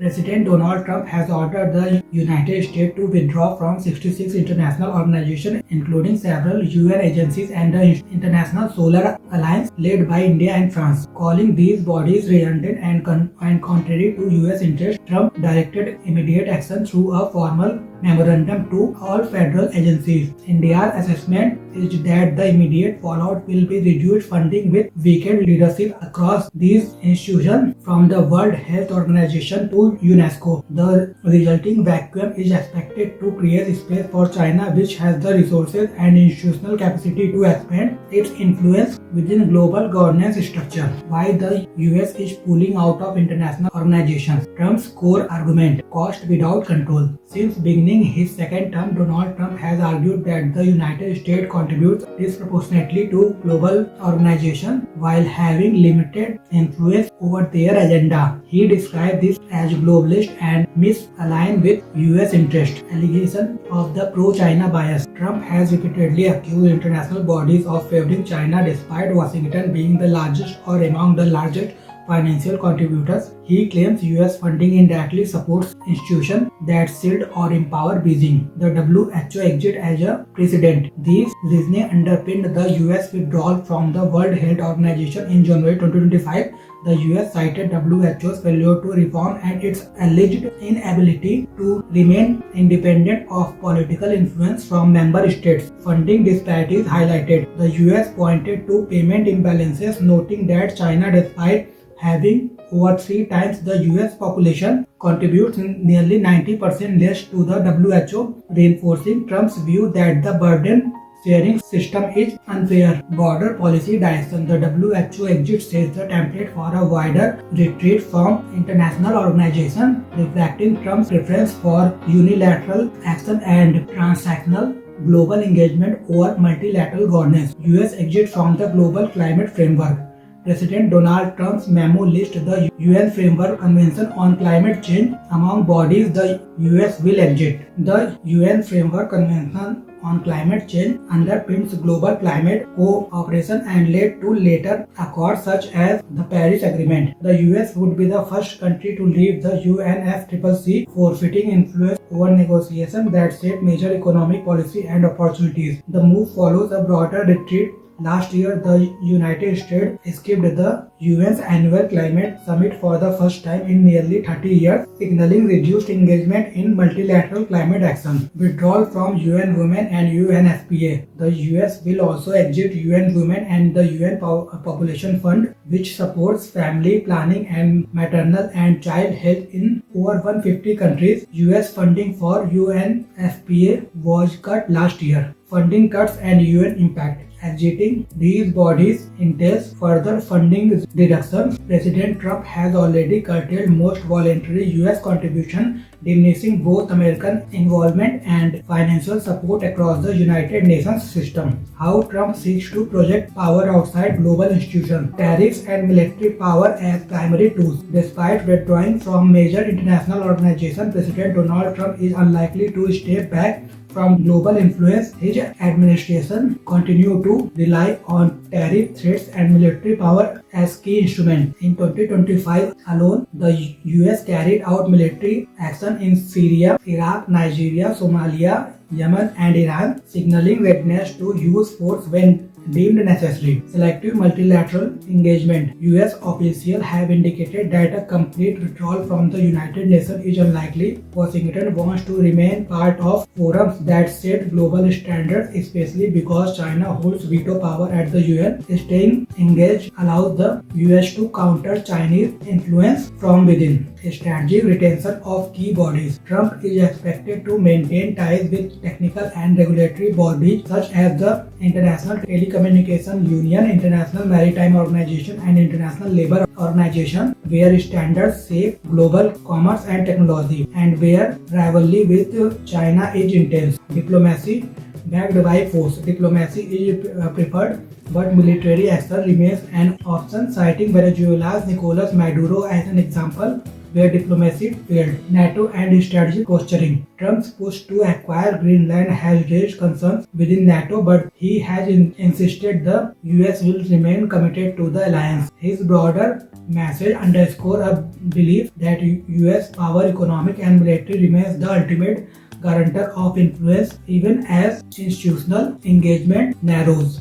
President Donald Trump has ordered the United States to withdraw from 66 international organizations, including several UN agencies and the International Solar Alliance led by India and France. Calling these bodies redundant and contrary to US interests, Trump directed immediate action through a formal memorandum to all federal agencies. India's assessment is that the immediate fallout will be reduced funding with weakened leadership across these institutions, from the World Health Organization to UNESCO. The resulting vacuum is expected to create space for China, which has the resources and institutional capacity to expand its influence within global governance structure. Why the US is pulling out of international organizations? Trump's core argument: cost without control. Since beginning his second term, Donald Trump has argued that the United States contributes disproportionately to global organizations while having limited influence over their agenda. He described this as globalist and misaligned with US interests. Allegation of the pro-China bias. Trump has repeatedly accused international bodies of favoring China despite Washington being the largest or among the largest financial contributors. He claims US funding indirectly supports institutions that shield or empower Beijing. The WHO exists as a precedent. This reasoning underpinned the US withdrawal from the World Health Organization in January 2025. The US cited WHO's failure to reform and its alleged inability to remain independent of political influence from member states. Funding disparities highlighted. The US pointed to payment imbalances, noting that China, despite having over 3 times the US population, contributes nearly 90% less to the WHO, reinforcing Trump's view that the burden sharing system is unfair. Border policy direction. The WHO exit sets the template for a wider retreat from international organizations, reflecting Trump's preference for unilateral action and transactional global engagement over multilateral governance. US exit from the Global Climate Framework. President Donald Trump's memo lists the UN Framework Convention on Climate Change among bodies the US will exit. The UN Framework Convention on Climate Change underpins global climate cooperation and led to later accords such as the Paris Agreement. The US would be the first country to leave the UNFCCC, forfeiting influence over negotiations that shape major economic policy and opportunities. The move follows a broader retreat. Last year, the United States skipped the UN's annual climate summit for the first time in nearly 30 years, signaling reduced engagement in multilateral climate action. Withdrawal from UN Women and UNFPA. The US will also exit UN Women and the UN Population Fund, which supports family planning and maternal and child health in over 150 countries. US funding for UNFPA was cut last year. Funding cuts and UN impact. Exiting these bodies entails further funding reductions. President Trump has already curtailed most voluntary US contributions, diminishing both American involvement and financial support across the United Nations system. How Trump seeks to project power outside global institutions. Tariffs and military power as primary tools. Despite withdrawing from major international organizations, President Donald Trump is unlikely to step back from global influence. His administration continued to rely on tariff threats and military power as key instruments. In 2025 alone, the US carried out military action in Syria, Iraq, Nigeria, Somalia, Yemen, and Iran, signaling readiness to use force when deemed necessary. Selective multilateral engagement. US officials have indicated that a complete withdrawal from the United Nations is unlikely. Washington wants to remain part of forums that set global standards, especially because China holds veto power at the UN. Staying engaged allows the US to counter Chinese influence from within. Strategic retention of key bodies. Trump is expected to maintain ties with technical and regulatory bodies such as the International Telecommunication Union, International Maritime Organization, and International Labour Organization, where standards shape global commerce and technology, and where rivalry with China is intense. Diplomacy. backed by force. Diplomacy is preferred, but military action remains an option, citing Venezuela's Nicolas Maduro as an example where diplomacy failed. NATO and strategic posturing. Trump's push to acquire Greenland has raised concerns within NATO, but he has insisted the US will remain committed to the alliance. His broader message underscores a belief that US power, economic and military remains the ultimate guarantor of influence even as institutional engagement narrows.